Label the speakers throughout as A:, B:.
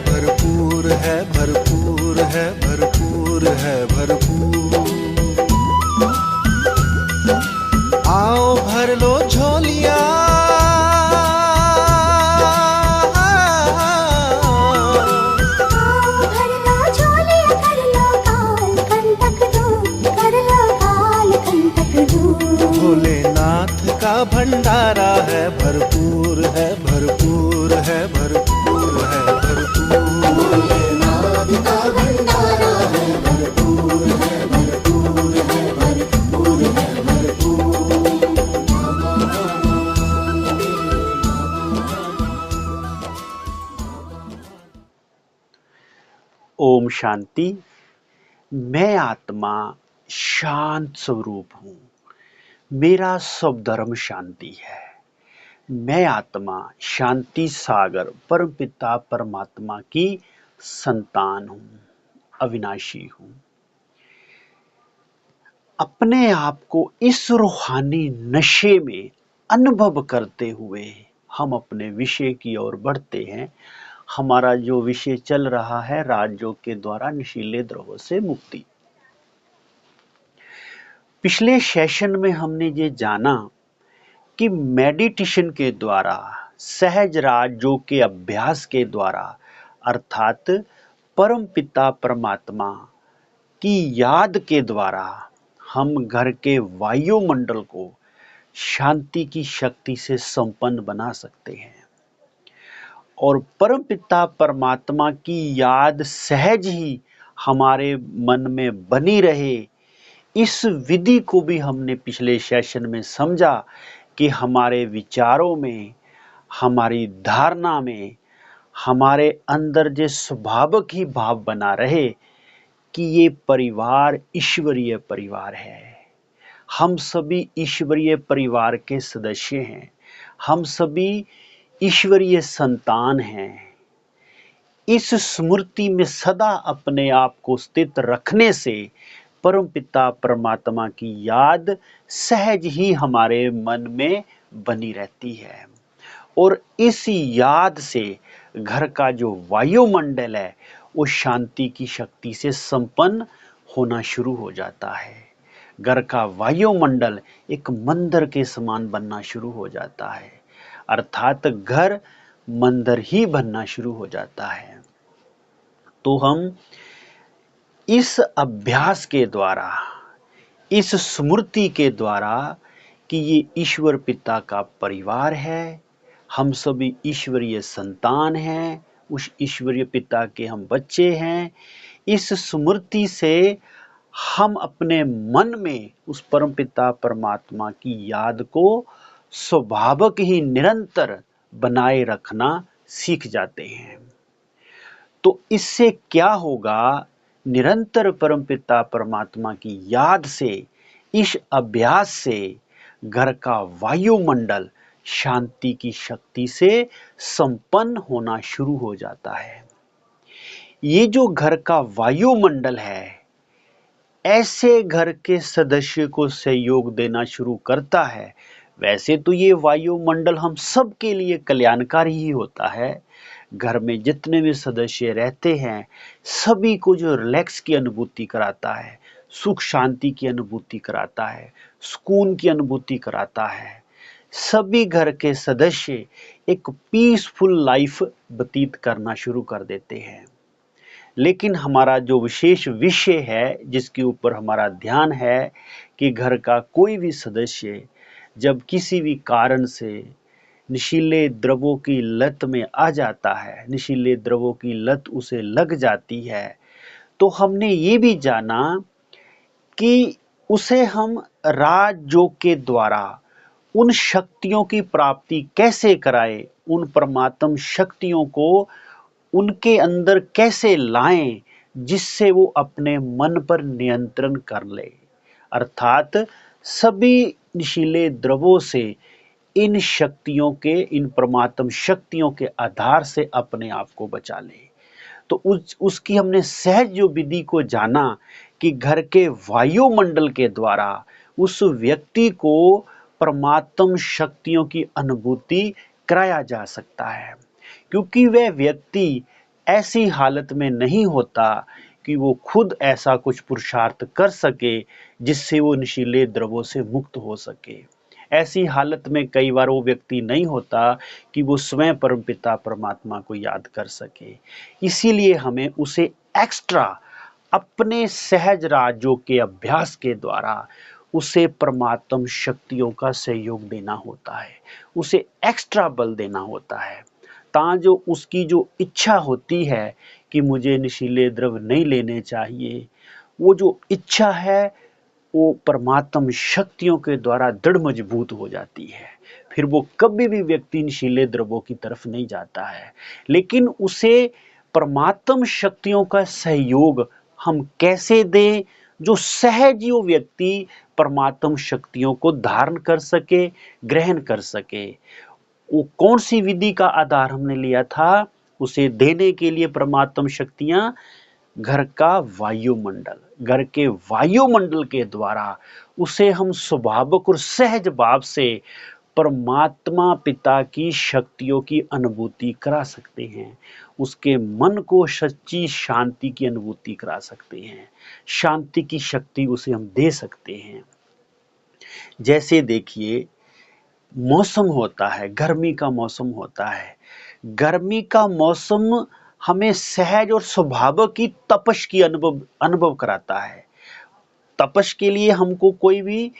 A: भरपूर है, भरपूर है, भरपूर है, भरपूर। आओ भर लो झोलियां, भोलेनाथ का भंडारा है, भरपूर है, भरपूर है, भरपूर है, भरपूर। भोलेनाथ का भंडारा है, भरपूर है, भरपूर है, भरपूर है, भरपूर।
B: ओम शांति। मैं आत्मा शांत स्वरूप हूँ। मेरा सब धर्म शांति है। मैं आत्मा शांति सागर परमपिता परमात्मा की संतान हूँ, अविनाशी हूँ। अपने आप को इस रूहानी नशे में अनुभव करते हुए हम अपने विषय की ओर बढ़ते हैं। हमारा जो विषय चल रहा है राजयोग के द्वारा नशीले द्रव्यों से मुक्ति। पिछले सेशन में हमने ये जाना कि मेडिटेशन के द्वारा, सहज राजयोग के अभ्यास के द्वारा, अर्थात परम पिता परमात्मा की याद के द्वारा हम घर के वायुमंडल को शांति की शक्ति से संपन्न बना सकते हैं। और परम पिता परमात्मा की याद सहज ही हमारे मन में बनी रहे, इस विधि को भी हमने पिछले सेशन में समझा कि हमारे विचारों में, हमारी धारणा में, हमारे अंदर जो स्वाभाविक ही भाव बना रहे कि ये परिवार ईश्वरीय परिवार है। हम सभी ईश्वरीय परिवार के सदस्य हैं। हम सभी ईश्वरीय संतान हैं। इस स्मृति में सदा अपने आप को स्थित रखने से परम पिता परमात्मा की याद सहज ही हमारे मन में बनी रहती है। और इस याद से घर का जो वायुमंडल है वो शांति की शक्ति से संपन्न होना शुरू हो जाता है। घर का वायुमंडल एक मंदिर के समान बनना शुरू हो जाता है, अर्थात घर मंदिर ही बनना शुरू हो जाता है। तो हम इस अभ्यास के द्वारा, इस स्मृति के द्वारा कि ये ईश्वर पिता का परिवार है, हम सभी ईश्वरीय संतान हैं, उस ईश्वरीय पिता के हम बच्चे हैं, इस स्मृति से हम अपने मन में उस परम पिता परमात्मा की याद को स्वाभाविक ही निरंतर बनाए रखना सीख जाते हैं। तो इससे क्या होगा, निरंतर परमपिता परमात्मा की याद से, इस अभ्यास से घर का वायुमंडल शांति की शक्ति से संपन्न होना शुरू हो जाता है। ये जो घर का वायुमंडल है, ऐसे घर के सदस्य को सहयोग देना शुरू करता है। वैसे तो ये वायुमंडल हम सब के लिए कल्याणकारी ही होता है। घर में जितने भी सदस्य रहते हैं सभी को जो रिलैक्स की अनुभूति कराता है, सुख शांति की अनुभूति कराता है, सुकून की अनुभूति कराता है। सभी घर के सदस्य एक पीसफुल लाइफ व्यतीत करना शुरू कर देते हैं। लेकिन हमारा जो विशेष विषय है जिसके ऊपर हमारा ध्यान है कि घर का कोई भी सदस्य जब किसी भी कारण से नशीले द्रव्यों की लत में आ जाता है, नशीले द्रव्यों की लत उसे लग जाती है, तो हमने ये भी जाना कि उसे हम राजयोग के द्वारा उन शक्तियों की प्राप्ति कैसे कराएं, उन परमात्म शक्तियों को उनके अंदर कैसे लाएं जिससे वो अपने मन पर नियंत्रण कर ले। अर्थात सभी नशीले द्रव्यों से इन शक्तियों के, इन परमात्म शक्तियों के आधार से अपने आप को बचा ले। तो उसकी हमने सहज जो विधि को जाना कि घर के वायुमंडल के द्वारा उस व्यक्ति को परमात्म शक्तियों की अनुभूति कराया जा सकता है, क्योंकि वह व्यक्ति ऐसी हालत में नहीं होता कि वो खुद ऐसा कुछ पुरुषार्थ कर सके जिससे वो नशीले द्रव्यों से मुक्त हो सके। ऐसी हालत में कई बार वो व्यक्ति नहीं होता कि वो स्वयं परमपिता परमात्मा को याद कर सके। इसीलिए हमें उसे एक्स्ट्रा अपने सहज राजों के अभ्यास के द्वारा उसे परमात्म शक्तियों का सहयोग देना होता है, उसे एक्स्ट्रा बल देना होता है, जो उसकी जो इच्छा होती है कि मुझे नशीले द्रव्य नहीं लेने चाहिए, वो जो इच्छा है वो परमात्म शक्तियों के द्वारा दृढ़ मजबूत हो जाती है। फिर वो कभी भी व्यक्ति नशीले द्रव्यों की तरफ नहीं जाता है। लेकिन उसे परमात्म शक्तियों का सहयोग हम कैसे दें, जो सहज वो व्यक्ति परमात्म शक्तियों को धारण कर सके, ग्रहण कर सके। वो कौन सी विधि का आधार हमने लिया था उसे देने के लिए परमात्म शक्तियां? घर का वायुमंडल, घर के वायुमंडल के द्वारा उसे हम स्वाभाविक और सहज भाव से परमात्मा पिता की शक्तियों की अनुभूति करा सकते हैं। उसके मन को सच्ची शांति की अनुभूति करा सकते हैं, शांति की शक्ति उसे हम दे सकते हैं। जैसे देखिए, मौसम होता है, गर्मी का मौसम होता है। गर्मी का मौसम हमें सहज और स्वाभाविक की तपश की अनुभव कराता है। तपश के लिए हमको कोई भी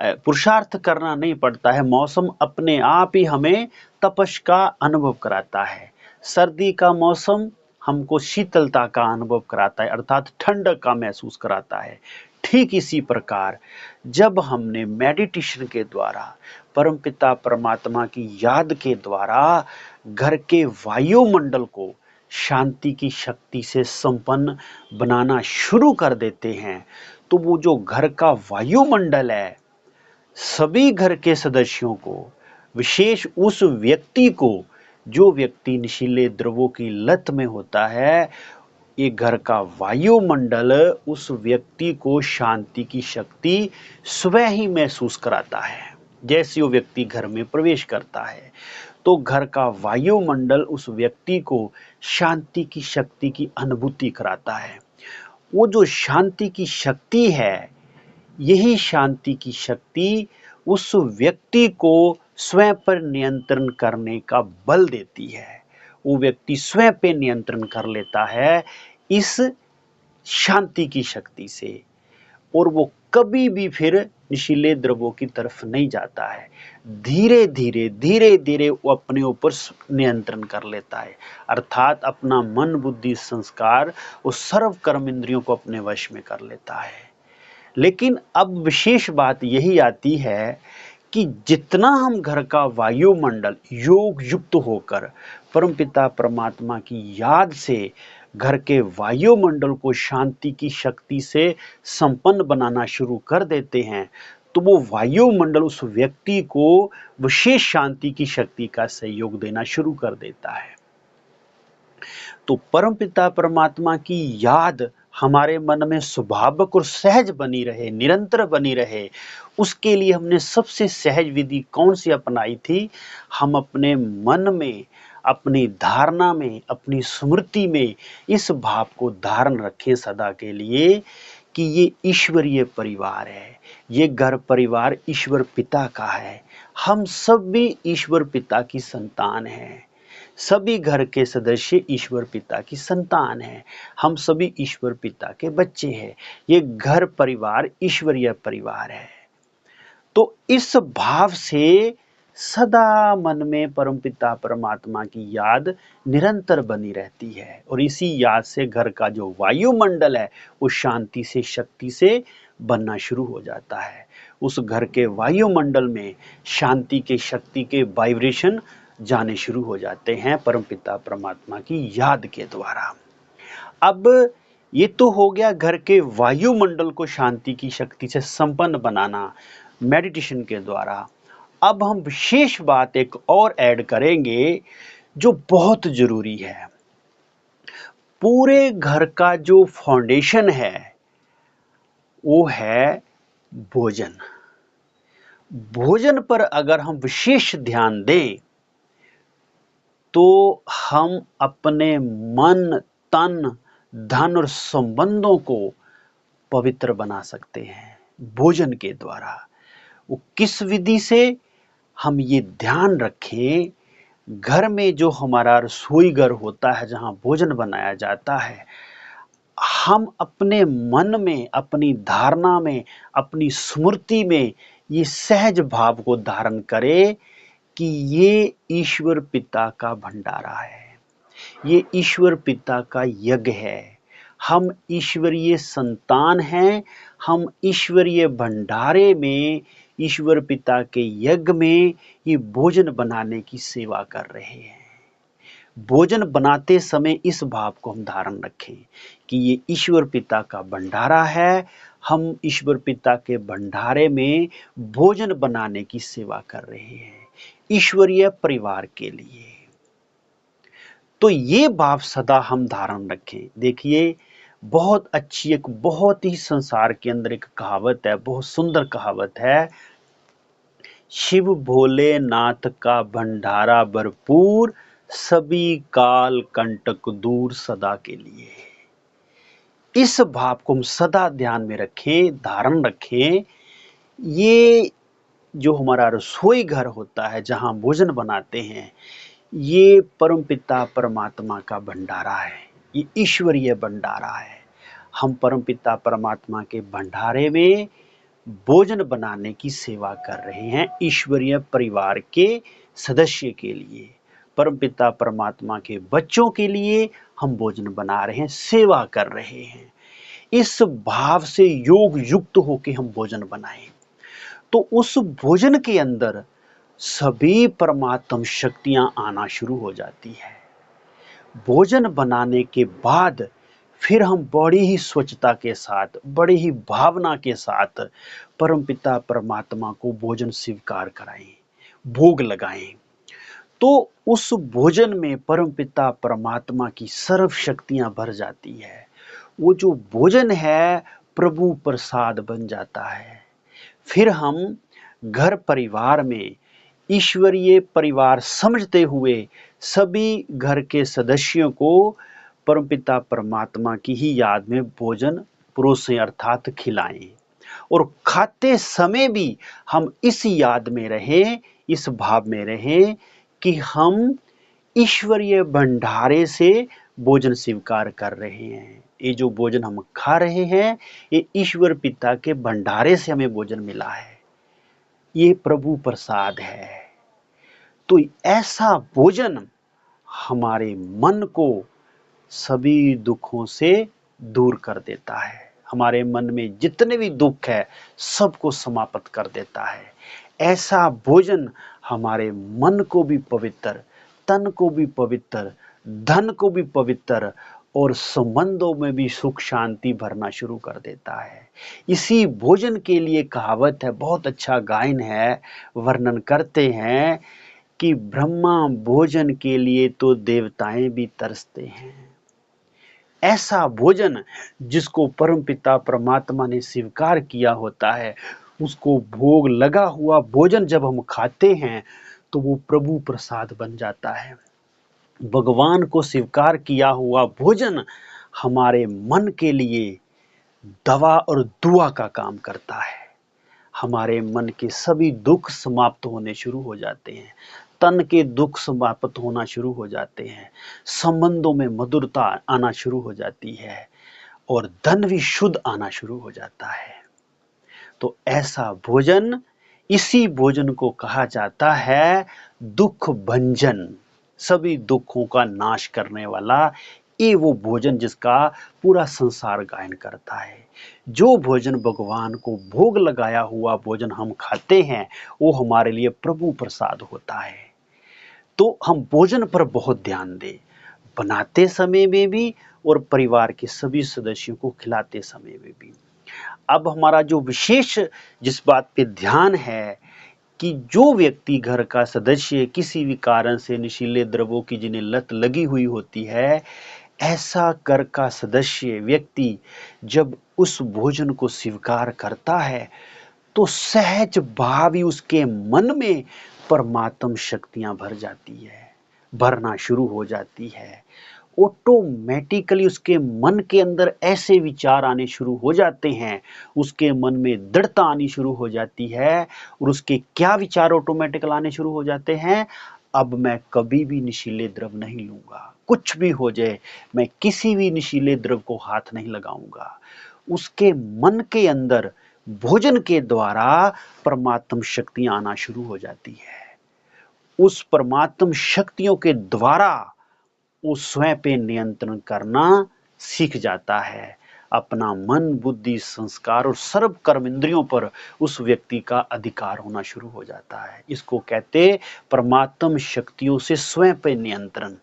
B: पुरुषार्थ करना नहीं पड़ता है। मौसम अपने आप ही हमें तपश का अनुभव कराता है। सर्दी का मौसम हमको शीतलता का अनुभव कराता है, अर्थात ठंडक का महसूस कराता है। ठीक इसी प्रकार जब हमने मेडिटेशन के द्वारा परमपिता परमात्मा की याद के द्वारा घर के वायुमंडल को शांति की शक्ति से संपन्न बनाना शुरू कर देते हैं, तो वो जो घर का वायुमंडल है, सभी घर के सदस्यों को, विशेष उस व्यक्ति को जो व्यक्ति नशीले द्रव्यों की लत में होता है, ये घर का वायुमंडल उस व्यक्ति को शांति की शक्ति स्वयं ही महसूस कराता है। जैसे वो व्यक्ति घर में प्रवेश करता है तो घर का वायुमंडल उस व्यक्ति को शांति की शक्ति की अनुभूति कराता है। वो जो शांति की शक्ति है, यही शांति की शक्ति उस व्यक्ति को स्वयं पर नियंत्रण करने का बल देती है। वो व्यक्ति स्वयं पे नियंत्रण कर लेता है इस शांति की शक्ति से, और वो कभी भी फिर नशीले द्रव्यों की तरफ नहीं जाता है। धीरे धीरे वो अपने ऊपर नियंत्रण कर लेता है, अर्थात अपना मन बुद्धि संस्कार और सर्व कर्म इंद्रियों को अपने वश में कर लेता है। लेकिन अब विशेष बात यही आती है कि जितना हम घर का वायुमंडल योग युक्त होकर परमपिता परमात्मा की याद से घर के वायुमंडल को शांति की शक्ति से संपन्न बनाना शुरू कर देते हैं, तो वो वायुमंडल उस व्यक्ति को विशेष शांति की शक्ति का सहयोग देना शुरू कर देता है। तो परमपिता परमात्मा की याद हमारे मन में स्वाभाविक और सहज बनी रहे, निरंतर बनी रहे, उसके लिए हमने सबसे सहज विधि कौन सी अपनाई थी? हम अपने मन में, अपनी धारणा में, अपनी स्मृति में इस भाव को धारण रखें सदा के लिए कि ये ईश्वरीय परिवार है, ये घर परिवार ईश्वर पिता का है। हम सब भी ईश्वर पिता की संतान हैं। सभी घर के सदस्य ईश्वर पिता की संतान हैं। हम सभी ईश्वर पिता के बच्चे हैं। ये घर परिवार ईश्वरीय परिवार है। तो इस भाव से सदा मन में परमपिता परमात्मा की याद निरंतर बनी रहती है, और इसी याद से घर का जो वायुमंडल है वो शांति से, शक्ति से बनना शुरू हो जाता है। उस घर के वायुमंडल में शांति के, शक्ति के वाइब्रेशन जाने शुरू हो जाते हैं परमपिता परमात्मा की याद के द्वारा। अब ये तो हो गया घर के वायुमंडल को शांति की शक्ति से संपन्न बनाना मेडिटेशन के द्वारा। अब हम विशेष बात एक और ऐड करेंगे जो बहुत जरूरी है। पूरे घर का जो फाउंडेशन है वो है भोजन। भोजन पर अगर हम विशेष ध्यान दें तो हम अपने मन, तन, धन और संबंधों को पवित्र बना सकते हैं भोजन के द्वारा। वो किस विधि से? हम ये ध्यान रखें, घर में जो हमारा रसोई घर होता है जहाँ भोजन बनाया जाता है, हम अपने मन में, अपनी धारणा में, अपनी स्मृति में ये सहज भाव को धारण करें कि ये ईश्वर पिता का भंडारा है, ये ईश्वर पिता का यज्ञ है, हम ईश्वरीय संतान हैं, हम ईश्वरीय भंडारे में, ईश्वर पिता के यज्ञ में ये भोजन बनाने की सेवा कर रहे हैं। भोजन बनाते समय इस भाव को हम धारण रखें कि ये ईश्वर पिता का भंडारा है, हम ईश्वर पिता के भंडारे में भोजन बनाने की सेवा कर रहे हैं ईश्वरीय परिवार के लिए। तो ये भाव सदा हम धारण रखें। देखिए, बहुत अच्छी, एक बहुत ही संसार के अंदर एक कहावत है, बहुत सुंदर कहावत है, शिव भोलेनाथ का भंडारा भरपूर, सभी काल कंटक दूर सदा के लिए। इस भाव को हम सदा ध्यान में रखें, धारण रखें। ये जो हमारा रसोई घर होता है जहाँ भोजन बनाते हैं, ये परमपिता परमात्मा का भंडारा है, ये ईश्वरीय भंडारा है। हम परमपिता परमात्मा के भंडारे में भोजन बनाने की सेवा कर रहे हैं ईश्वरीय परिवार के सदस्य के लिए, परमपिता परमात्मा के बच्चों के लिए हम भोजन बना रहे हैं, सेवा कर रहे हैं। इस भाव से योग युक्त होकर हम भोजन बनाएं तो उस भोजन के अंदर सभी परमात्म शक्तियां आना शुरू हो जाती है। भोजन बनाने के बाद फिर हम बड़ी ही स्वच्छता के साथ, बड़ी ही भावना के साथ परमपिता परमात्मा को भोजन स्वीकार कराएं, भोग लगाएं। तो उस भोजन में परमपिता परमात्मा की सर्व शक्तियां भर जाती है। वो जो भोजन है प्रभु प्रसाद बन जाता है। फिर हम घर परिवार में ईश्वरीय परिवार समझते हुए सभी घर के सदस्यों को परमपिता परमात्मा की ही याद में भोजन परोसें, अर्थात खिलाएं। और खाते समय भी हम इस याद में रहें, इस भाव में रहें कि हम ईश्वरीय भंडारे से भोजन स्वीकार कर रहे हैं। ये जो भोजन हम खा रहे हैं, ये ईश्वर पिता के भंडारे से हमें भोजन मिला है, ये प्रभु प्रसाद है। तो ऐसा भोजन हमारे मन को सभी दुखों से दूर कर देता है, हमारे मन में जितने भी दुख है सबको समाप्त कर देता है। ऐसा भोजन हमारे मन को भी पवित्र, तन को भी पवित्र, धन को भी पवित्र और संबंधों में भी सुख शांति भरना शुरू कर देता है। इसी भोजन के लिए कहावत है, बहुत अच्छा गायन है, वर्णन करते हैं कि ब्रह्मा भोजन के लिए तो देवताएं भी तरसते हैं। ऐसा भोजन जिसको परमपिता परमात्मा ने स्वीकार किया होता है, उसको भोग लगा हुआ भोजन जब हम खाते हैं तो वो प्रभु प्रसाद बन जाता है। भगवान को स्वीकार किया हुआ भोजन हमारे मन के लिए दवा और दुआ का काम करता है। हमारे मन के सभी दुख समाप्त होने शुरू हो जाते हैं, तन के दुख समाप्त होना शुरू हो जाते हैं, संबंधों में मधुरता आना शुरू हो जाती है और धन भी शुद्ध आना शुरू हो जाता है। तो ऐसा भोजन, इसी भोजन को कहा जाता है दुख भंजन, सभी दुखों का नाश करने वाला। ये वो भोजन जिसका पूरा संसार गायन करता है। जो भोजन भगवान को भोग लगाया हुआ भोजन हम खाते हैं, वो हमारे लिए प्रभु प्रसाद होता है। तो हम भोजन पर बहुत ध्यान दें, बनाते समय में भी और परिवार के सभी सदस्यों को खिलाते समय में भी। अब हमारा जो विशेष जिस बात पे ध्यान है कि जो व्यक्ति घर का सदस्य किसी भी कारण से नशीले द्रव्यों की जिन्हें लत लगी हुई होती है, ऐसा घर का सदस्य व्यक्ति जब उस भोजन को स्वीकार करता है तो सहज भाव ही उसके मन में परमात्म शक्तियां भर जाती है। भरना शुरू हो जाती है। ऑटोमेटिकली उसके मन के अंदर ऐसे विचार आने शुरू हो जाते हैं, उसके मन में दृढ़ता आनी शुरू हो जाती है। और उसके क्या विचार ऑटोमेटिकल आने शुरू हो जाते हैं? अब मैं कभी भी नशीले द्रव्य नहीं लूंगा, कुछ भी हो जाए मैं किसी भी नशीले द्रव्य को हाथ नहीं लगाऊंगा। उसके मन के अंदर भोजन के द्वारा परमात्म शक्तियां आना शुरू हो जाती है। उस परमात्म शक्तियों के द्वारा वो स्वयं पे नियंत्रण करना सीख जाता है। अपना मन, बुद्धि, संस्कार और सर्व कर्म इंद्रियों पर उस व्यक्ति का अधिकार होना शुरू हो जाता है। इसको कहते परमात्म शक्तियों से स्वयं पे नियंत्रण।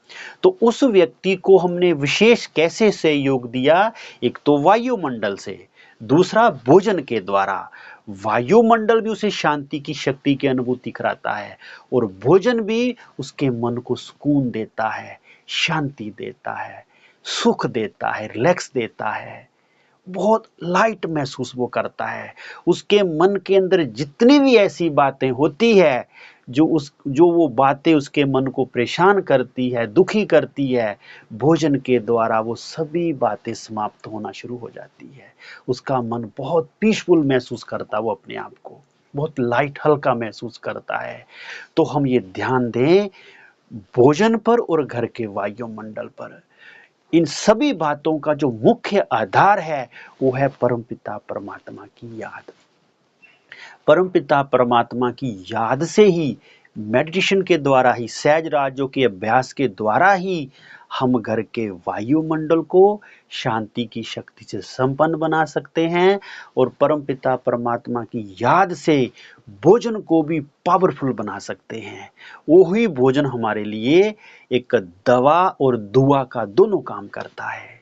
B: तो उस व्यक्ति को हमने विशेष कैसे सहयोग दिया? एक तो वायुमंडल से, दूसरा भोजन के द्वारा। वायुमंडल भी उसे शांति की शक्ति की अनुभूति कराता है और भोजन भी उसके मन को सुकून देता है, शांति देता है, सुख देता है, रिलैक्स देता है, बहुत लाइट महसूस वो करता है। उसके मन के अंदर जितनी भी ऐसी बातें होती है जो वो बातें उसके मन को परेशान करती है, दुखी करती है, भोजन के द्वारा वो सभी बातें समाप्त होना शुरू हो जाती है। उसका मन बहुत पीसफुल महसूस करता है, वो अपने आप को बहुत लाइट हल्का महसूस करता है। तो हम ये ध्यान दें भोजन पर और घर के वायुमंडल पर। इन सभी बातों का जो मुख्य आधार है वो है परमपिता परमात्मा की याद। परमपिता परमात्मा की याद से ही, मेडिटेशन के द्वारा ही, सहज राजयों के अभ्यास के द्वारा ही हम घर के वायुमंडल को शांति की शक्ति से संपन्न बना सकते हैं और परमपिता परमात्मा की याद से भोजन को भी पावरफुल बना सकते हैं। वही भोजन हमारे लिए एक दवा और दुआ का दोनों काम करता है।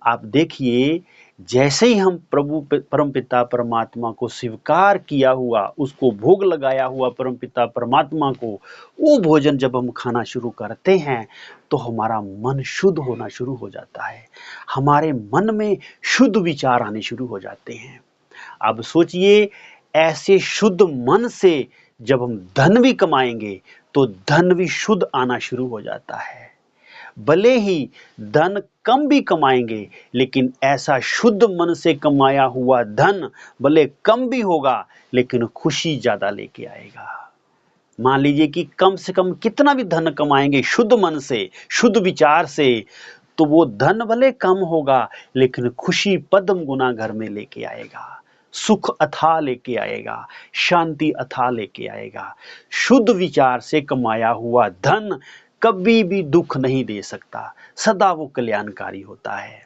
B: आप देखिए, जैसे ही हम प्रभु परमपिता परमात्मा को स्वीकार किया हुआ, उसको भोग लगाया हुआ परमपिता परमात्मा को, वो भोजन जब हम खाना शुरू करते हैं तो हमारा मन शुद्ध होना शुरू हो जाता है। हमारे मन में शुद्ध विचार आने शुरू हो जाते हैं। अब सोचिए, ऐसे शुद्ध मन से जब हम धन भी कमाएंगे तो धन भी शुद्ध आना शुरू हो जाता है। भले ही धन कम भी कमाएंगे लेकिन ऐसा शुद्ध मन से कमाया हुआ धन भले कम भी होगा लेकिन खुशी ज्यादा लेके आएगा। मान लीजिए कि कम से कम कितना भी धन कमाएंगे शुद्ध मन से, शुद्ध विचार से, तो वो धन भले कम होगा लेकिन खुशी पद्म गुना घर में लेके आएगा, सुख अथाह लेके आएगा, शांति अथाह लेके आएगा। शुद्ध विचार से कमाया हुआ धन कभी भी दुख नहीं दे सकता, सदा वो कल्याणकारी होता है।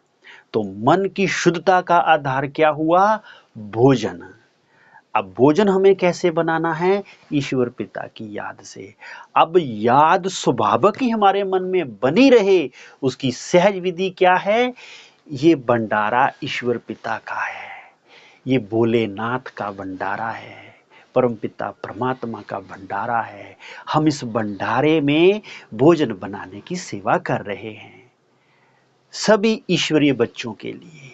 B: तो मन की शुद्धता का आधार क्या हुआ? भोजन। अब भोजन हमें कैसे बनाना है? ईश्वर पिता की याद से। अब याद स्वाभाविक ही हमारे मन में बनी रहे, उसकी सहज विधि क्या है? ये भंडारा ईश्वर पिता का है, ये भोलेनाथ का भंडारा है, परमपिता परमात्मा का भंडारा है। हम इस भंडारे में भोजन बनाने की सेवा कर रहे हैं सभी ईश्वरीय बच्चों के लिए।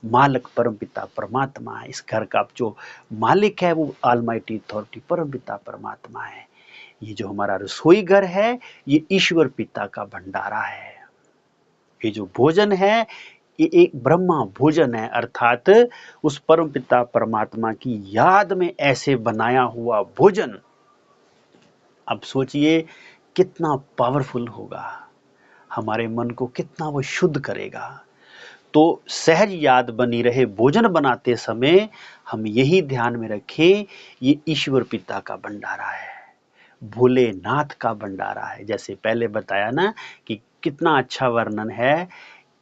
B: मालिक परमपिता परमात्मा है। इस घर का जो मालिक है वो ऑलमाइटी अथॉरिटी परमपिता परमात्मा है। ये जो हमारा रसोई घर है ये ईश्वर पिता का भंडारा है। ये जो भोजन है ये एक ब्रह्मा भोजन है, अर्थात उस परमपिता परमात्मा की याद में ऐसे बनाया हुआ भोजन। अब सोचिए कितना पावरफुल होगा, हमारे मन को कितना वो शुद्ध करेगा। तो सहज याद बनी रहे भोजन बनाते समय हम यही ध्यान में रखें, ये ईश्वर पिता का भंडारा है, भोलेनाथ का भंडारा है। जैसे पहले बताया ना कि कितना अच्छा वर्णन है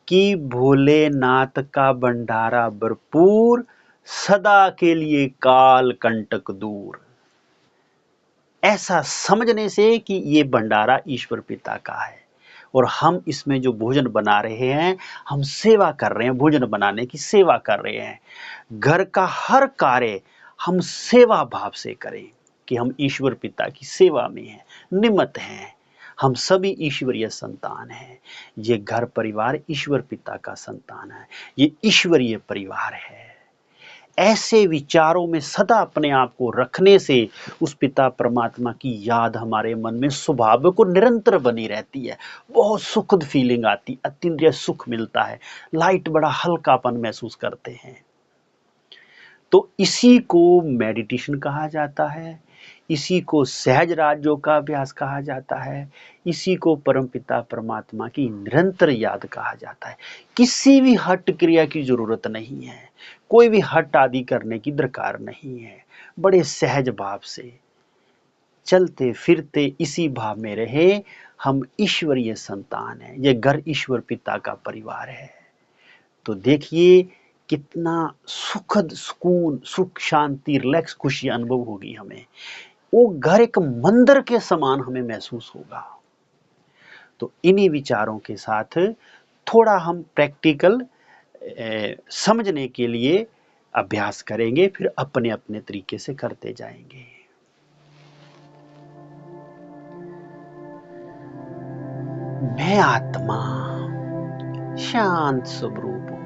B: कि भोलेनाथ का भंडारा भरपूर, सदा के लिए काल कंटक दूर। ऐसा समझने से कि ये भंडारा ईश्वर पिता का है और हम इसमें जो भोजन बना रहे हैं, हम सेवा कर रहे हैं, भोजन बनाने की सेवा कर रहे हैं। घर का हर कार्य हम सेवा भाव से करें कि हम ईश्वर पिता की सेवा में हैं, निमित्त हैं। हम सभी ईश्वरीय संतान हैं। ये घर परिवार ईश्वर पिता का संतान है, ये ईश्वरीय परिवार है। ऐसे विचारों में सदा अपने आप को रखने से उस पिता परमात्मा की याद हमारे मन में स्वभाव को निरंतर बनी रहती है। बहुत सुखद फीलिंग आती, अतीन्द्रिय सुख मिलता है, लाइट, बड़ा हल्कापन महसूस करते हैं। तो इसी को मेडिटेशन कहा जाता है, इसी को सहज राजयोग का अभ्यास कहा जाता है, इसी को परमपिता परमात्मा की निरंतर याद कहा जाता है। किसी भी हठ क्रिया की जरूरत नहीं है, कोई भी हठ आदि करने की दरकार नहीं है। बड़े सहज भाव से चलते फिरते इसी भाव में रहे, हम ईश्वरीय संतान हैं, ये घर ईश्वर पिता का परिवार है। तो देखिए कितना सुखद, सुकून, सुख, शांति, रिलैक्स, खुशी अनुभव होगी हमें। वो घर एक मंदिर के समान हमें महसूस होगा। तो इन्हीं विचारों के साथ थोड़ा हम प्रैक्टिकल समझने के लिए अभ्यास करेंगे, फिर अपने अपने तरीके से करते जाएंगे। मैं आत्मा शांत स्वरूप हूं,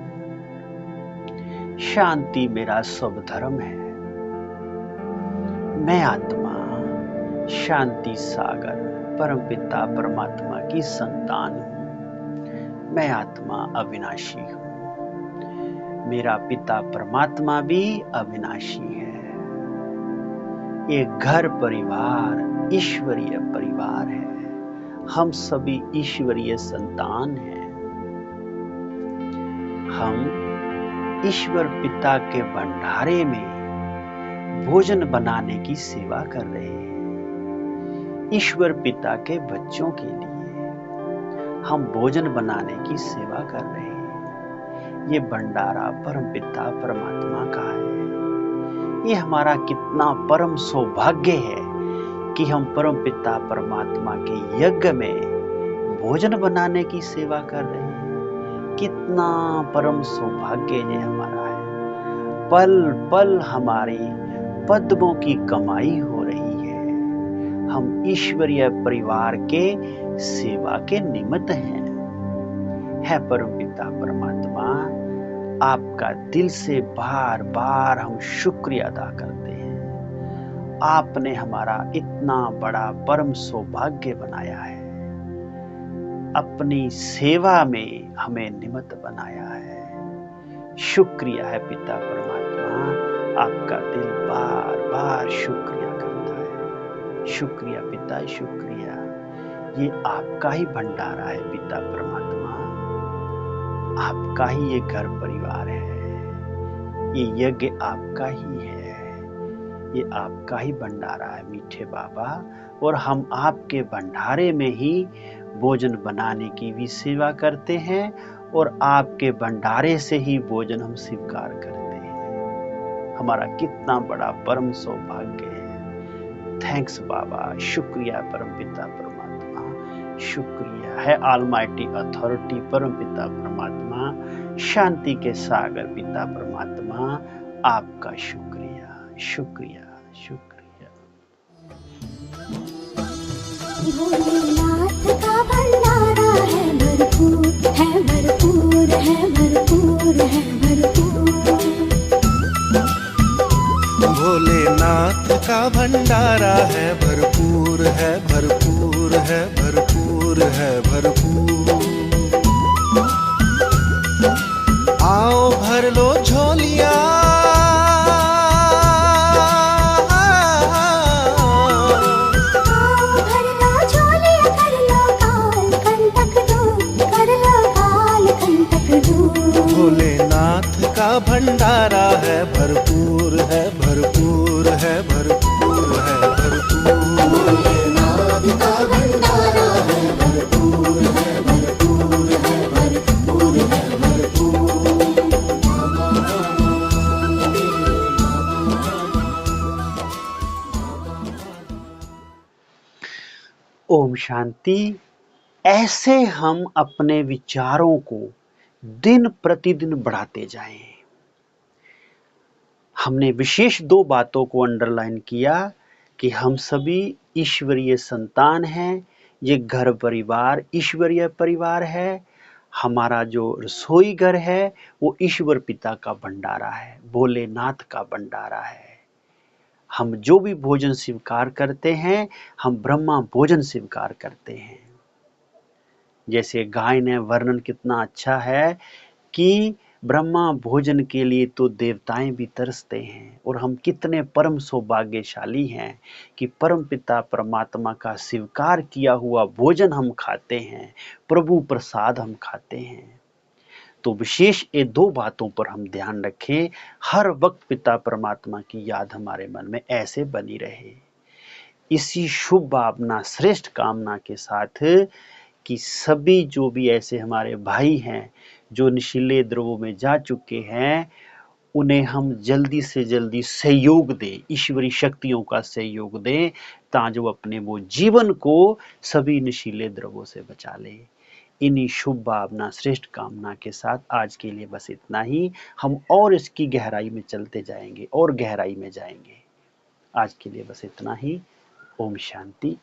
B: शांति मेरा सब धर्म है। मैं आत्मा शांति सागर परमपिता परमात्मा की संतान हूं। मैं आत्मा अविनाशी हूं, मेरा पिता परमात्मा भी अविनाशी है। ये घर परिवार ईश्वरीय परिवार है, हम सभी ईश्वरीय संतान हैं। हम ईश्वर पिता के भंडारे में भोजन बनाने की सेवा कर रहे हैं। ईश्वर पिता के बच्चों के लिए हम भोजन बनाने की सेवा कर रहे हैं। ये भंडारा परमपिता परमात्मा का है। ये हमारा कितना परम सौभाग्य है कि हम परमपिता परमात्मा के यज्ञ में भोजन बनाने की सेवा कर रहे हैं। कितना परम सौभाग्य ये हमारा है। पल पल हमारी पद्मों की कमाई हो रही है। हम ईश्वरीय परिवार के सेवा के निमित्त हैं। है परमपिता परमात्मा, आपका दिल से बार बार हम शुक्रिया अदा करते हैं। आपने हमारा इतना बड़ा परम सौभाग्य बनाया है, अपनी सेवा में हमें निमित्त बनाया है। शुक्रिया है पिता परमात्मा, आपका दिल बार बार शुक्रिया करता है। शुक्रिया पिता, शुक्रिया। ये आपका ही भंडारा है पिता परमात्मा, आपका ही ये घर परिवार है। ये यज्ञ आपका ही है, ये आपका ही भंडारा है मीठे बाबा। और हम आपके भंडारे में ही भोजन बनाने की भी सेवा करते हैं और आपके भंडारे से ही भोजन हम स्वीकार करते हैं। हमारा कितना बड़ा परम सौभाग्य है। थैंक्स बाबा, शुक्रिया परमपिता परमात्मा, शुक्रिया है ऑलमाइटी अथॉरिटी परमपिता परमात्मा, शांति के सागर पिता परमात्मा, आपका शुक्रिया, शुक्रिया, शुक्रिया।
C: भोलेनाथ का भंडारा है भरपूर, है भरपूर, है भरपूर, है भरपूर।
A: भोलेनाथ का भंडारा है भरपूर, है भरपूर, है भरपूर, है भरपूर। आओ भर लो झोलियां, भोलेनाथ का भंडारा है भरपूर, है भरपूर, है भरपूर, है भरपूर। भोलेनाथ का भंडारा है भरपूर, है भरपूर, है भरपूर, है भरपूर।
B: ओम शांति। ऐसे हम अपने विचारों को दिन प्रतिदिन बढ़ाते जाएं। हमने विशेष 2 बातों को अंडरलाइन किया कि हम सभी ईश्वरीय संतान हैं, ये घर परिवार ईश्वरीय परिवार है। हमारा जो रसोई घर है वो ईश्वर पिता का भंडारा है, भोलेनाथ का भंडारा है। हम जो भी भोजन स्वीकार करते हैं, हम ब्रह्मा भोजन स्वीकार करते हैं। जैसे गाय ने वर्णन कितना अच्छा है कि ब्रह्मा भोजन के लिए तो देवताएं भी तरसते हैं, और हम कितने परम सौभाग्यशाली हैं कि परम पिता परमात्मा का स्वीकार किया हुआ भोजन हम खाते हैं, प्रभु प्रसाद हम खाते हैं। तो विशेष ये दो बातों पर हम ध्यान रखें, हर वक्त पिता परमात्मा की याद हमारे मन में ऐसे बनी रहे। इसी शुभ भावना, श्रेष्ठ कामना के साथ कि सभी जो भी ऐसे हमारे भाई हैं जो नशीले द्रव्यों में जा चुके हैं, उन्हें हम जल्दी से जल्दी सहयोग दें, ईश्वरी शक्तियों का सहयोग दें, ताकि वो अपने वो जीवन को सभी नशीले द्रव्यों से बचा ले। इन्हीं शुभ भावना, श्रेष्ठ कामना के साथ आज के लिए बस इतना ही। हम और इसकी गहराई में चलते जाएंगे और गहराई में जाएंगे। आज के लिए बस इतना ही। ओम शांति।